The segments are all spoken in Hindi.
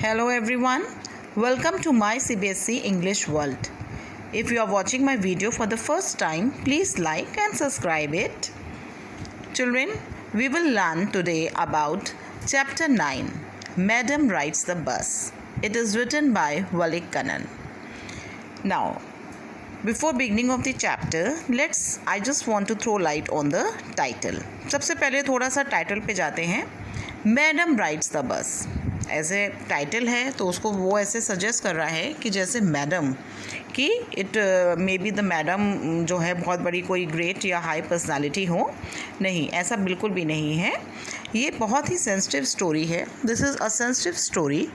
Hello everyone, welcome to my CBSE English World. If you are watching my video for the first time, please like and subscribe it. Children, we will learn today about Chapter 9, Madam Rides the Bus. It is written by Walik Kannan. Now, before beginning of the chapter, I just want to throw light on the title. सबसे पहले थोड़ा सा टाइटल पे जाते हैं. मैडम राइड्स द बस ऐसे टाइटल है तो उसको वो ऐसे सजेस्ट कर रहा है कि जैसे मैडम कि it may be the madam जो है बहुत बड़ी कोई ग्रेट या हाई पर्सनालिटी हो. नहीं, ऐसा बिल्कुल भी नहीं है. ये बहुत ही सेंसिटिव स्टोरी है. This is a sensitive story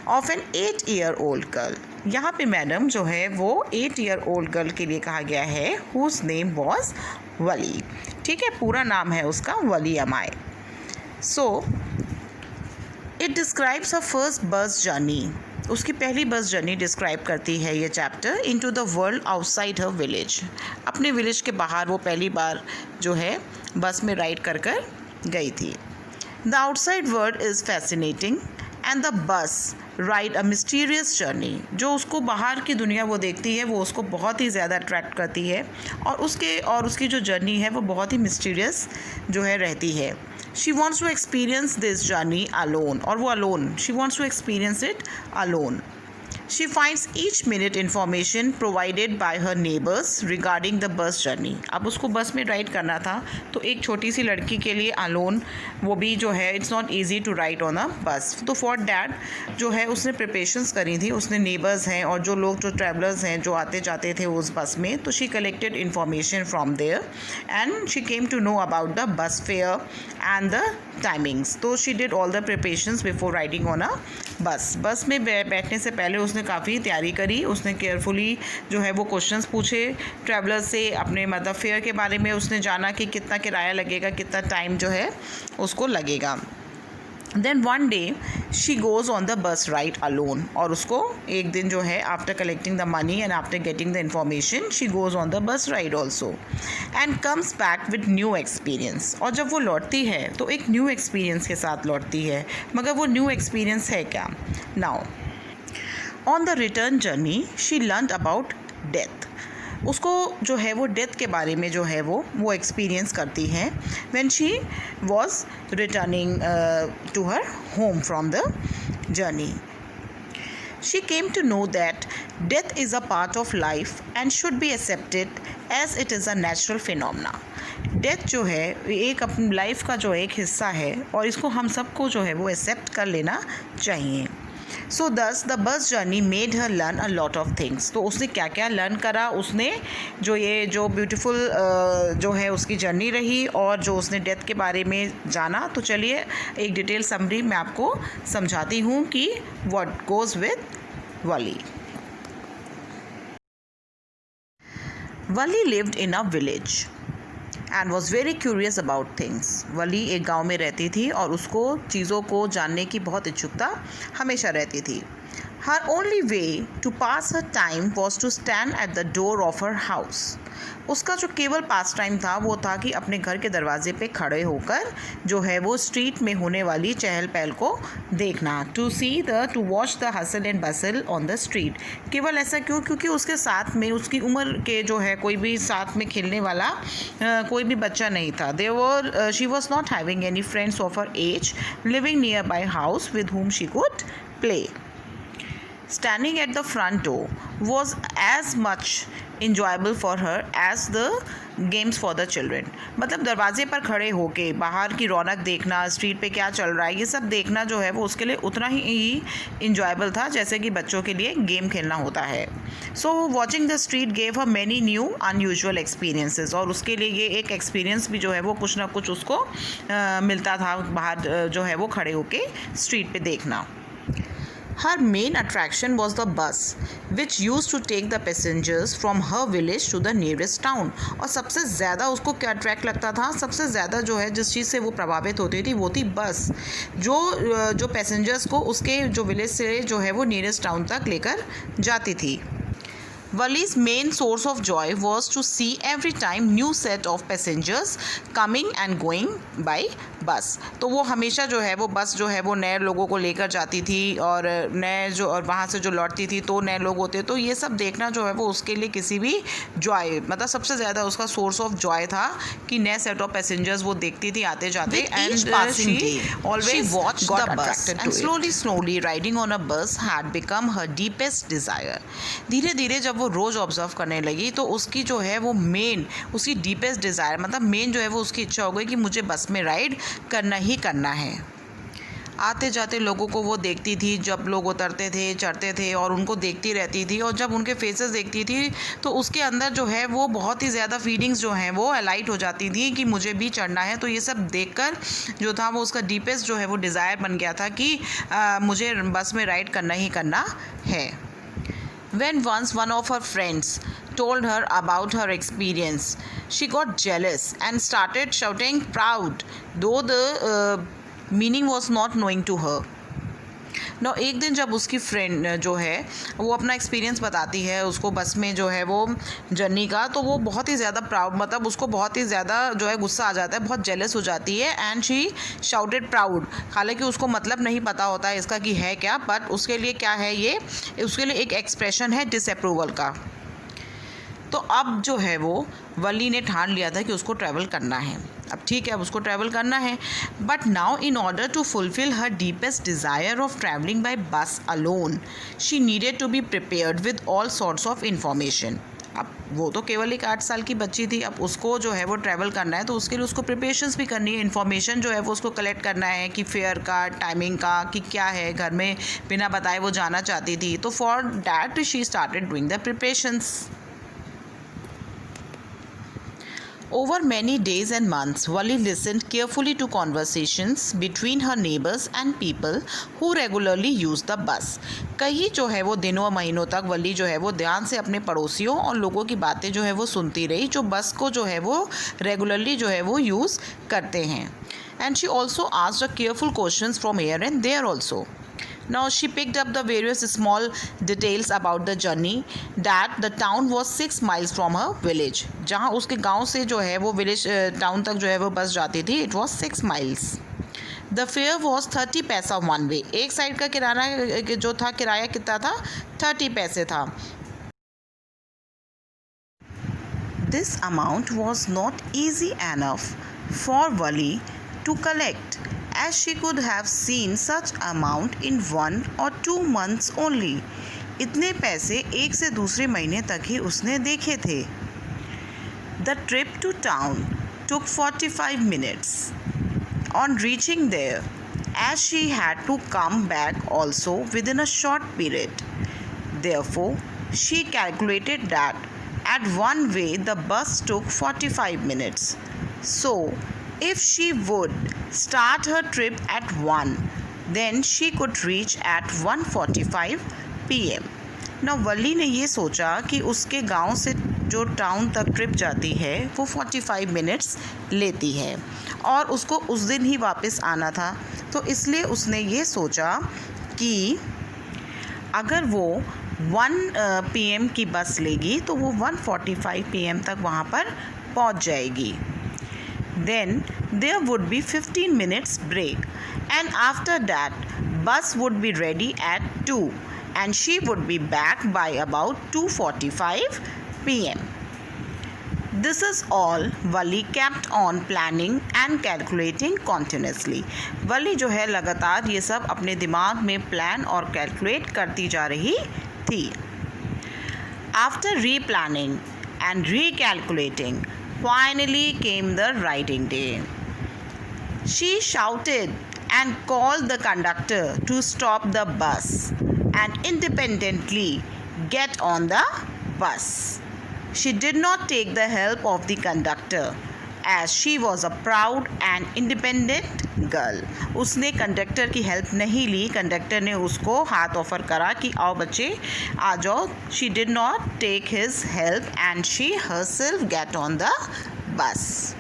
of an 8-year-old girl. यहाँ पे मैडम जो है वो 8-year-old गर्ल के लिए कहा गया है हुज नेम वॉज वली. ठीक है, पूरा नाम है उसका Valli Ammai. So it describes a first bus journey. उसकी पहली बस जर्नी डिस्क्राइब करती है ये chapter into the world outside her village. अपने विलेज के बाहर वो पहली बार जो है बस में राइड कर गई थी. The outside world is fascinating and the bus ride a mysterious journey. जो उसको बाहर की दुनिया वो देखती है वो उसको बहुत ही ज़्यादा अट्रैक्ट करती है और उसकी जो जर्नी है वो बहुत ही मिस्टीरियस जो है रहती है. She wants to experience this journey alone, और वो alone. She wants to experience it alone. She finds each minute information provided by her neighbors regarding the bus journey. अब उसको बस में राइड करना था तो एक छोटी सी लड़की के लिए अलोन वो भी जो है it's not easy to ride on a bus. तो फॉर डैट जो है उसने प्रिपरेशंस करी थी. उसने नेबर्स हैं और जो लोग जो ट्रैवलर्स हैं जो आते जाते थे उस बस में, तो she collected information from there and she came to know about the bus fare and the timings. तो she did all the preparations before riding on a bus. Bus में बैठने से पहले उसने काफ़ी तैयारी करी. उसने केयरफुली जो है वो क्वेश्चंस पूछे ट्रैवलर से. अपने मतलब फेयर के बारे में उसने जाना कि कितना किराया लगेगा, कितना टाइम जो है उसको लगेगा. Then one day she goes on the bus ride alone. और उसको एक दिन जो है after collecting the money and after getting the information she goes on the bus ride also and comes back with new experience. और जब वो लौटती है तो एक न्यू एक्सपीरियंस के साथ लौटती है. मगर वो न्यू एक्सपीरियंस है क्या? Now on the return journey she learn about death. उसको जो है वो डेथ के बारे में जो है वो एक्सपीरियंस करती है when she was returning to her home from the journey. She came to know that death is a part of life and should be accepted as it is a natural phenomena. Death जो है एक अपनी लाइफ का जो एक हिस्सा है और इसको हम सबको जो है वो एक्सेप्ट कर लेना चाहिए. सो दस the bus journey made her learn a lot of things. तो उसने क्या क्या लर्न करा? उसने जो ब्यूटीफुल जो है उसकी जर्नी रही और जो उसने डेथ के बारे में जाना. तो चलिए एक डिटेल समरी मैं आपको समझाती हूँ कि what goes with Valli. Valli lived in a village and was very curious about things. Valli एक गांव में रहती थी और उसको चीज़ों को जानने की बहुत इच्छुकता हमेशा रहती थी. Her only way to pass her time was to stand at the door of her house. उसका जो केवल पास टाइम था वो था कि अपने घर के दरवाजे पे खड़े होकर जो है वो स्ट्रीट में होने वाली चहल पहल को देखना. To watch the hustle and bustle on the street. केवल ऐसा क्यों? क्योंकि उसके साथ में उसकी उम्र के जो है कोई भी साथ में खेलने वाला कोई भी बच्चा नहीं था. She was not having any friends of her age living near by house with whom she could play. Standing at the front door was as much enjoyable for her as the games for the children. मतलब दरवाजे पर खड़े होके बाहर की रौनक देखना, स्ट्रीट पे क्या चल रहा है ये सब देखना जो है वो उसके लिए उतना ही इंजॉयबल था जैसे कि बच्चों के लिए गेम खेलना होता है. सो watching the street gave her many new unusual experiences. और उसके लिए ये एक एक्सपीरियंस भी जो है वो कुछ ना कुछ उसको मिलता था बाहर जो है वो खड़े होके स्ट्रीट पे देखना. Her main attraction was the bus, which used to take the passengers from her village to the nearest town. और सबसे ज़्यादा उसको क्या अट्रैक्ट लगता था? सबसे ज़्यादा जो है जिस चीज़ से वो प्रभावित होती थी वो थी बस, जो पैसेंजर्स को उसके जो विलेज से जो है वो नियरेस्ट टाउन तक लेकर जाती थी. Wali's main source of joy was to see every time new set of passengers coming and going by बस। तो वो हमेशा जो है वो बस जो है वो नए लोगों को लेकर जाती थी और और वहाँ से जो लौटती थी तो नए लोग होते। तो ये सब देखना जो है वो उसके लिए किसी भी जॉय, मतलब सबसे ज़्यादा उसका सोर्स ऑफ जॉय था कि नए सेट ऑफ पैसेंजर्स वो देखती थी आते जाते। And she always watched the bus and slowly riding on a bus had become her deepest desire. धीरे धीरे जब वो रोज़ ऑब्जर्व करने लगी तो उसकी जो है वो उसकी डीपेस्ट डिज़ायर, मतलब मेन जो है वो उसकी इच्छा हो गई कि मुझे बस में राइड करना ही करना है। आते जाते लोगों को वो देखती थी, जब लोग उतरते थे चढ़ते थे और उनको देखती रहती थी, और जब उनके फेसेस देखती थी तो उसके अंदर जो है वो बहुत ही ज़्यादा फीलिंग्स जो हैं वो अलाइट हो जाती थी कि मुझे भी चढ़ना है। तो ये सब देखकर जो था वो उसका डीपेस्ट जो है वो डिज़ायर बन गया था कि मुझे बस में राइड करना ही करना है। When once one of her friends told her about her experience, she got jealous and started shouting proud, though the meaning was not knowing to her. Now, एक दिन जब उसकी फ्रेंड जो है वो अपना एक्सपीरियंस बताती है उसको बस में जो है वो जर्नी का, तो वो बहुत ही ज़्यादा प्राउड, मतलब उसको बहुत ही ज़्यादा जो है गुस्सा आ जाता है, बहुत जेलस हो जाती है। एंड शी शाउटेड प्राउड, हालांकि उसको मतलब नहीं पता होता है इसका कि है क्या, बट उसके लिए क्या है ये, उसके लिए एक एक्सप्रेशन है डिसअप्रूवल का। तो अब जो है वो वली ने ठान लिया था कि उसको ट्रैवल करना है। अब ठीक है, अब उसको ट्रैवल करना है, but now in order to fulfil her deepest desire of travelling by bus alone, she needed to be prepared with all sorts of information. अब वो तो केवल एक 8 साल की बच्ची थी, अब उसको जो है वो ट्रैवल करना है, तो उसके लिए उसको प्रिपरेशंस भी करनी है, इन्फॉर्मेशन जो है वो उसको कलेक्ट करना है कि फेयर का, टाइमिंग का, कि क्या है, घर में बिना बताए वो जाना चाहती थी। तो for that she started doing the preparations. Over many days and months, Wali listened carefully to conversations between her neighbors and people who regularly use the bus. कई जो है वो दिनों महीनों तक वली जो है वो ध्यान से अपने पड़ोसियों और लोगों की बातें जो है वो सुनती रही, जो बस को जो है वो रेगुलरली जो है वो यूज़ करते हैं। And she also asked a careful questions from here and there also. Now she picked up the various small details about the journey, that the town was 6 miles from her village. जहाँ उसके गांव से जो है वो विलेज टाउन तक जो है वो बस जाती थी, it was 6 miles. The fare was 30 पैसा one way. एक साइड का किराया जो था, किराया कितना था, 30 पैसे था। This amount was not easy enough for Wali to collect, as she could have seen such amount in 1 or 2 months only. इतने पैसे एक से दूसरे महीने तक ही उसने देखे थे। The trip to town took 45 minutes. On reaching there, as she had to come back also within a short period, therefore she calculated that at one way the bus took 45 minutes. So if she would start her trip at 1, then she could reach at 1:45 PM. Now वली ने ये सोचा कि उसके गांव से जो टाउन तक ट्रिप जाती है वो 45 मिनट्स लेती है और उसको उस दिन ही वापस आना था, तो इसलिए उसने ये सोचा कि अगर वो 1 PM की बस लेगी तो वो 1:45 PM तक वहाँ पर पहुँच जाएगी। Then there would be 15 minutes break, and after that bus would be ready at 2 and she would be back by about 2:45 PM. This is all Wali kept on planning and calculating continuously. Wali जो है लगातार ये सब अपने दिमाग में प्लान और कैलकुलेट करती जा रही थी। After replanning and recalculating, finally came the riding day. She shouted and called the conductor to stop the bus and independently get on the bus. She did not take the help of the conductor, as she was a proud and independent girl. उसने कंडक्टर की हेल्प नहीं ली, कंडक्टर ने उसको हाथ ऑफर करा कि आओ बच्चे आ जाओ। She did not take his help and she herself get on the bus.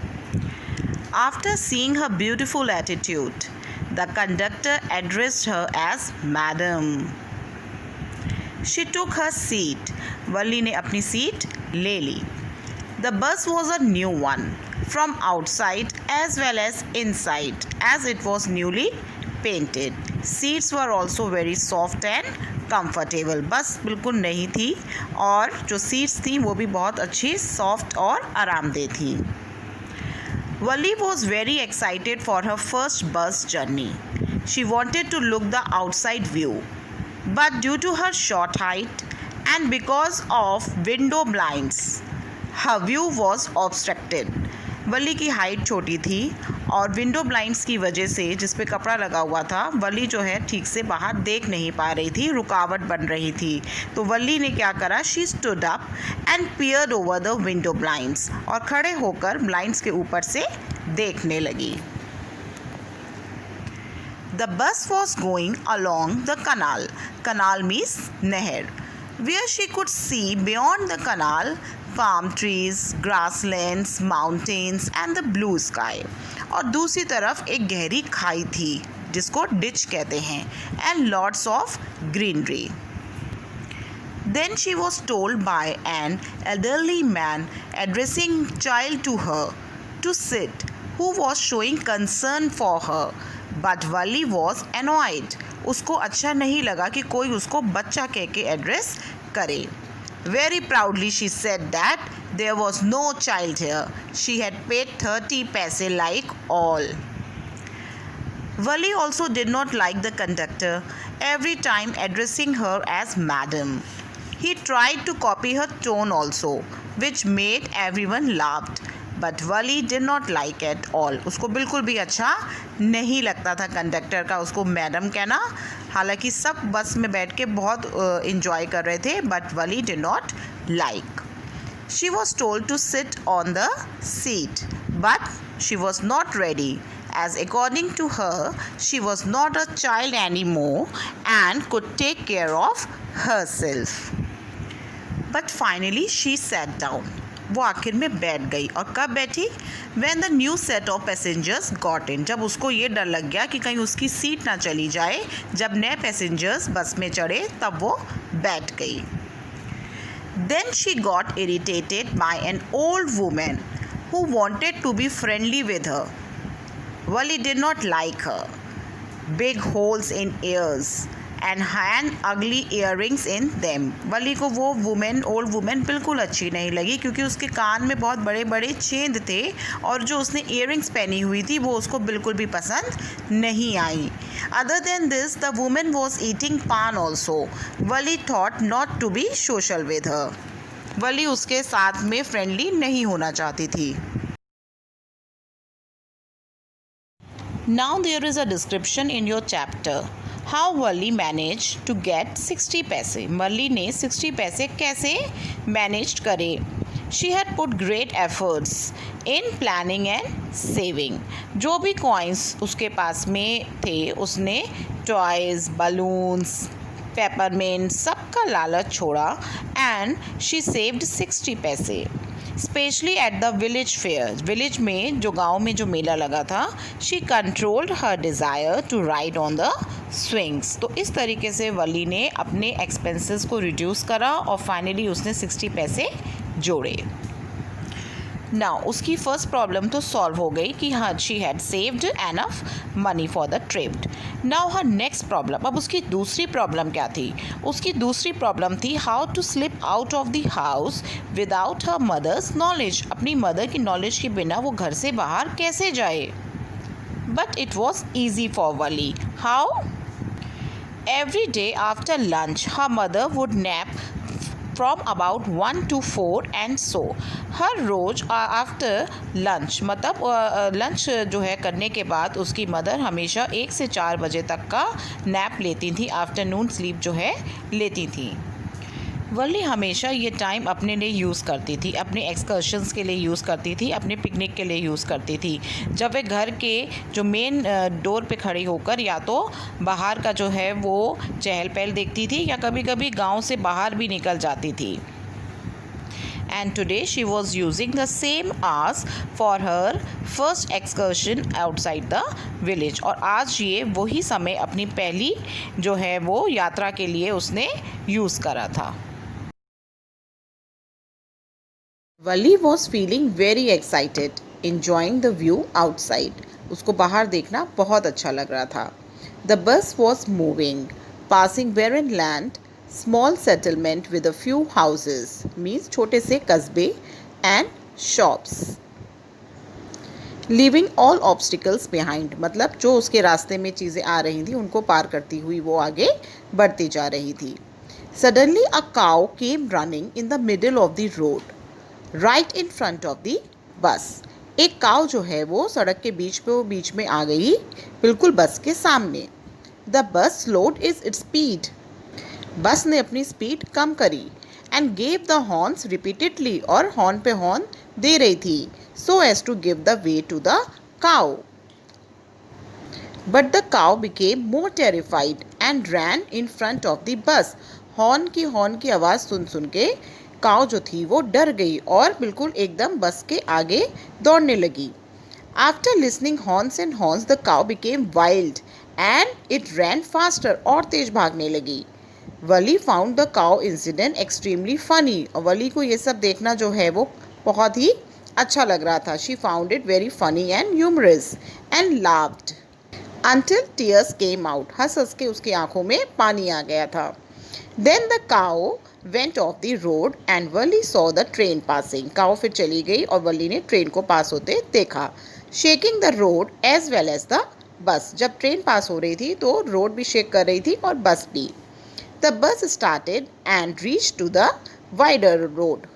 After seeing her beautiful attitude, the conductor addressed her as Madam. She took her seat. वली ने अपनी सीट ले ली. The bus was a new one from outside as well as inside, as it was newly painted. Seats were also very soft and comfortable. बस बिल्कुल नई थी और जो सीट्स थी वो भी बहुत अच्छी सॉफ्ट और आरामदेह थी. Wally was very excited for her first bus journey. She wanted to look the outside view, but due to her short height and because of window blinds, her view was obstructed. वली की हाइट छोटी थी और विंडो ब्लाइंड्स की वजह से जिस पे कपड़ा लगा हुआ था वली जो है ठीक से बाहर देख नहीं पा रही थी, रुकावट बन रही थी. तो वली ने क्या करा, she stood up and peered over the window blinds, और खड़े होकर ब्लाइंड्स के ऊपर से देखने लगी. The bus was going along the canal. Canal means नहर. Where she could see beyond the canal palm trees, grasslands, mountains and the blue sky. और दूसरी तरफ एक गहरी खाई थी जिसको डिच कहते हैं and lots of greenery. Then she was told by an elderly man addressing child to her to sit, who was showing concern for her. But Wally was annoyed. उसको अच्छा नहीं लगा कि कोई उसको बच्चा कह के एड्रेस करे. Very proudly she said that there was no child here. She had paid 30 paise like all. Wally also did not like the conductor every time addressing her as madam. He tried to copy her tone also, which made everyone laugh. But Wally did not like it all. उसको बिल्कुल भी अच्छा नहीं लगता था कंडक्टर का उसको मैडम कहना. हालांकि सब बस में बैठ के बहुत इंजॉय कर रहे थे, but Wally did not like. She was told to sit on the seat, but she was not ready, as according to her, she was not a child anymore and could take care of herself. But finally she sat down. वो आखिर में बैठ गई. और कब बैठी? When the new set of passengers got in. जब उसको ये डर लग गया कि कहीं उसकी सीट ना चली जाए. जब नए पैसेंजर्स बस में चढ़े तब वो बैठ गई. Then she got irritated by an old woman who wanted to be friendly with her. Wally did not like her. Big holes in ears and ugly earrings in them. वली को वो ओल्ड वुमेन बिल्कुल अच्छी नहीं लगी क्योंकि उसके कान में बहुत बड़े बड़े छेद थे और जो उसने इयरिंग्स पहनी हुई थी वो उसको बिल्कुल भी पसंद नहीं आई. Other than this, the woman was eating pan also. Wali thought not to be social with her. वली उसके साथ में फ्रेंडली नहीं होना चाहती थी. Now there is a description in your chapter. How Wally managed to get 60 पैसे. वली ने 60 पैसे कैसे मैनेज करे. She had put great efforts in planning and saving. जो भी कॉइन्स उसके पास में थे उसने टॉयज़, बलून्स, पेपरमिंट सबका लालच छोड़ा एंड शी सेव्ड 60 पैसे. Specially at the village fair. Village में जो गांव में जो मेला लगा था, she controlled her desire to ride on the swings. तो इस तरीके से वली ने अपने एक्सपेंसेस को रिड्यूस करा और फाइनली उसने 60 पैसे जोड़े. नाउ उसकी फर्स्ट प्रॉब्लम तो सॉल्व हो गई कि हाँ she had saved enough money for the trip. Now her next problem. अब उसकी दूसरी प्रॉब्लम क्या थी? उसकी दूसरी प्रॉब्लम थी how to slip out of the house without her mother's knowledge. अपनी मदर की नॉलेज के बिना वो घर से बाहर कैसे जाए. But it was easy for Valli. How? Every day after lunch, her mother would nap from about 1 to 4 and so. हर रोज़ आफ्टर लंच मतलब लंच जो है करने के बाद उसकी मदर हमेशा 1 से 4 बजे तक का नैप लेती थी, आफ्टरनून स्लीप जो है लेती थी. वली हमेशा ये टाइम अपने लिए यूज़ करती थी, अपने एक्सकर्शंस के लिए यूज़ करती थी, अपने पिकनिक के लिए यूज़ करती थी. जब वे घर के जो मेन डोर पे खड़ी होकर या तो बाहर का जो है वो चहल पहल देखती थी या कभी कभी गांव से बाहर भी निकल जाती थी. And today she was using the same hours for her first excursion outside the village. और आज ये वही समय अपनी पहली जो है वो यात्रा के लिए उसने यूज़ करा था. Valli was feeling very excited, enjoying the view outside. उसको बाहर देखना बहुत अच्छा लग रहा था. The bus was moving, passing barren land, small settlement with a few houses, means छोटे से कस्बे and shops. Leaving all obstacles behind, मतलब जो उसके रास्ते में चीज़ें आ रही थी उनको पार करती हुई वो आगे बढ़ती जा रही थी. Suddenly a cow came running in the middle of the road right in front of the bus. एक काउ जो है वो सड़क के बीच में आ गई, बिल्कुल बस के सामने. The bus slowed is its speed, बस ने अपनी स्पीड कम करी. And gave the horns repeatedly, और हॉर्न पे हॉर्न दे रही थी, so as to give the way to the cow. But the cow became more terrified and ran in front of the bus. Horn की आवाज़ सुन सुन के काव जो थी वो डर गई और बिल्कुल एकदम बस के आगे दौड़ने लगी. After listening horns and horns, the cow became wild and it ran faster, और तेज भागने लगी. Valli found the cow incident extremely funny, और वली को ये सब देखना जो है वो बहुत ही अच्छा लग रहा था. She found it very funny and humorous and laughed until tears came out. हंस हंस के उसकी आंखों में पानी आ गया था. Then the cow went off the road and Valli saw the train passing. Cow फिर चली गई और वली ने ट्रेन को पास होते देखा. Shaking the road as well as the bus. जब ट्रेन पास हो रही थी तो रोड भी शेक कर रही थी और बस भी. The bus started and reach to the wider road.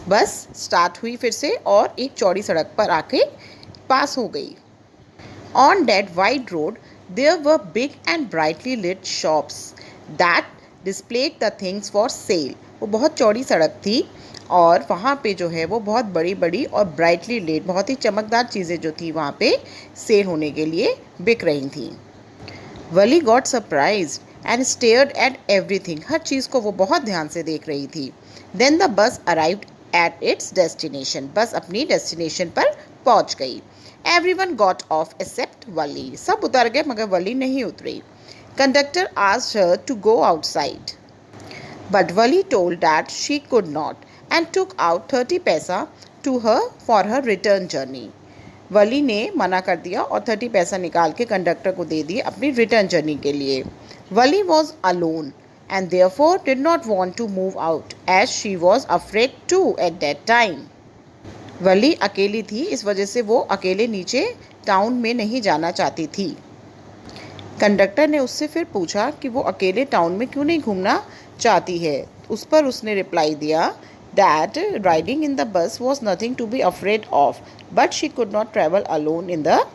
Bus start हुई फिर से और एक चौड़ी सड़क पर आके पास हो गई. On that wide road there were big and brightly lit shops that displayed the things for sale. वो बहुत चौड़ी सड़क थी और वहाँ पे जो है वो बहुत बड़ी बड़ी और ब्राइटली लिट, बहुत ही चमकदार चीज़ें जो थी वहाँ पे सेल होने के लिए बिक रही थी. Valli got surprised and stared at everything. हर चीज़ को वो बहुत ध्यान से देख रही थी. Then the bus arrived at its destination. Bus अपनी डेस्टिनेशन पर पहुंच गई. Everyone got off except Valli. सब उतर गए मगर वली नहीं उतरी. Conductor asked her to go outside but Valli told that she could not and took out 30 paisa to her for her return journey. वली ने मना कर दिया और 30 पैसा निकाल के कंडक्टर को दे दिए अपनी रिटर्न जर्नी के लिए. Valli was alone and therefore did not want to move out as she was afraid too at that time. वली अकेली थी, इस वजह से वो अकेले नीचे टाउन में नहीं जाना चाहती थी. कंडक्टर ने उससे फिर पूछा कि वो अकेले टाउन में क्यों नहीं घूमना चाहती है. उस पर उसने रिप्लाई दिया that riding in the bus was nothing to be afraid of but she could not travel alone in the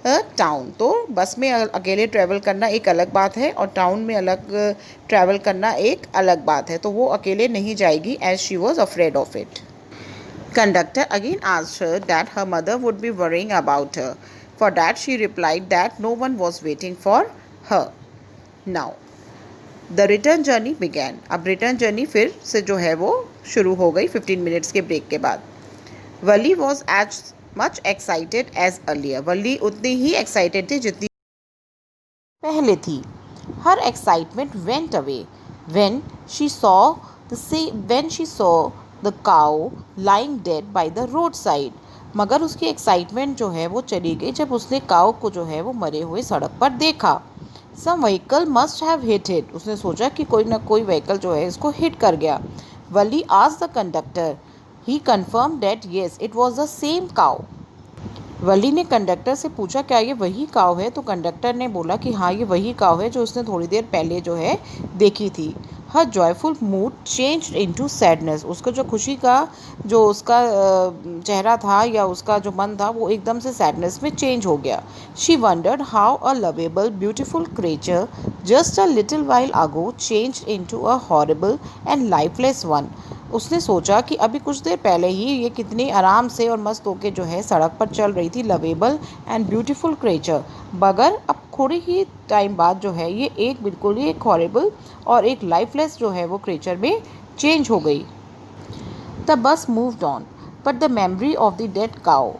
town. तो बस में अकेले ट्रैवल करना एक अलग बात है और टाउन में अलग ट्रैवल करना एक अलग बात है. तो वो अकेले नहीं जाएगी as she was afraid of it. Conductor again asked her that her mother would be worrying about her. For that she replied that no one was waiting for her. Now the return journey began. अब रिटर्न जर्नी फिर से जो है वो शुरू हो गई 15 मिनट्स के ब्रेक के बाद. Valli was as much excited as earlier. Valli उतनी ही एक्साइटेड थी जितनी पहले थी. Her excitement went away when she saw the cow lying dead by the roadside. मगर उसकी एक्साइटमेंट जो है वो चली गई जब उसने काऊ को जो है वो मरे हुए सड़क पर देखा. Some vehicle must have hit it. उसने सोचा कि कोई ना कोई व्हीकल जो है इसको हिट कर गया. वली asked the conductor. He confirmed that yes, it was the same cow. वली ने कंडक्टर से पूछा क्या ये वही काव है. तो कंडक्टर ने बोला कि हाँ ये वही काव है जो उसने थोड़ी देर पहले जो है देखी थी. Her joyful mood changed into sadness. उसका जो खुशी का जो उसका चेहरा था या उसका जो मन था वो एकदम से सैडनेस में चेंज हो गया. She wondered how a lovable beautiful creature just a little while ago changed into a horrible and lifeless one. उसने सोचा कि अभी कुछ देर पहले ही ये कितनी आराम से और मस्त होके जो है सड़क पर चल रही थी, लवेबल एंड ब्यूटीफुल क्रिएचर, मगर अब थोड़ी ही टाइम बाद जो है ये एक बिल्कुल ही एक हॉरिबल और एक लाइफलेस जो है वो क्रिएचर में चेंज हो गई. The bus moved on but the memory of the dead cow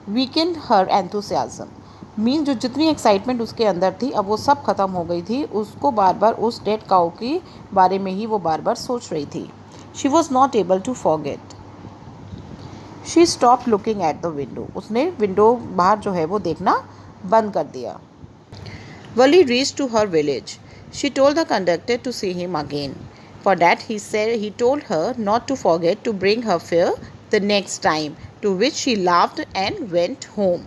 weekend her enthusiasm. Mean जो जितनी एक्साइटमेंट उसके अंदर थी अब वो सब ख़त्म हो गई थी. उसको बार बार उस डेड काउ के बारे में ही वो बार बार सोच रही थी. She was not able to forget. She stop looking at the window. उसने विंडो बाहर जो है वो देखना बंद कर दिया. Wally reached to her village. She told the conductor to see him again. For that, he told her not to forget to bring her fare the next time, to which she laughed and went home.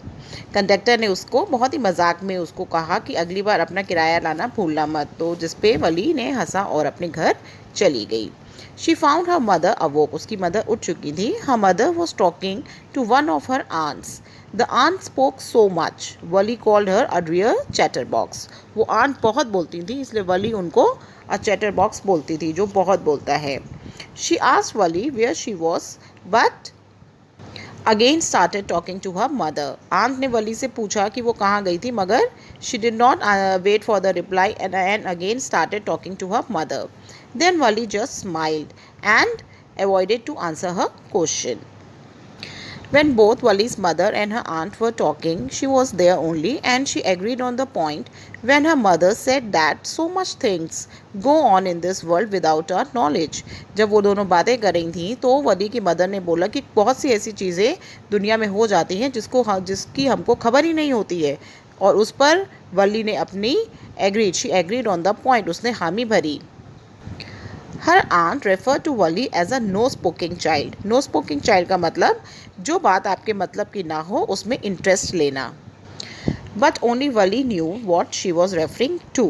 Conductor ने उसको बहुत ही मजाक में उसको कहा कि अगली बार अपना किराया लाना भूलना मत. तो जिस पे वली ने हंसा और अपने घर चली गई. She found her mother awoke. उसकी मदर उठ चुकी थी. Her mother was talking to one of her aunts. The aunt spoke so much. Wally called her a real chatterbox. वो aunt बहुत बोलती थी इसलिए वली उनको a chatterbox बोलती थी, जो बहुत बोलता है. She asked Wally where she was, but again started talking to her mother. aunt ने वली से पूछा कि वो कहाँ गई थी, मगर she did not wait for the reply and again started talking to her mother. Then Wally just smiled and avoided to answer her question. When both Wally's mother and her aunt were talking, she was there only, and she agreed on the point when her mother said that so much things go on in this world without our knowledge. जब वो दोनों बातें कर रही थी तो वली की मदर ने बोला कि बहुत सी ऐसी चीज़ें दुनिया में हो जाती हैं जिसकी हमको खबर ही नहीं होती है. और उस पर वली ने अपनी she agreed on the point, उसने हामी भरी. Her aunt referred to Wally as a no-spoking child. No-spoking child का मतलब जो बात आपके मतलब की ना हो उसमें इंटरेस्ट लेना. But only Wally knew what she was referring to,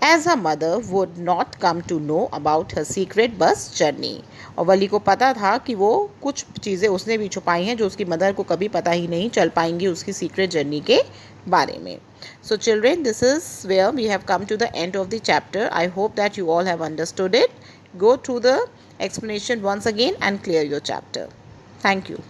as her mother would not come to know about her secret bus journey. और वली को पता था कि वो कुछ चीज़ें उसने भी छुपाई हैं जो उसकी मदर को कभी पता ही नहीं चल पाएंगी उसकी सीक्रेट जर्नी के बारे में. So children, this is where we have come to the end of the chapter. I hope that you all have understood it. Go through the explanation once again and clear your chapter. Thank you.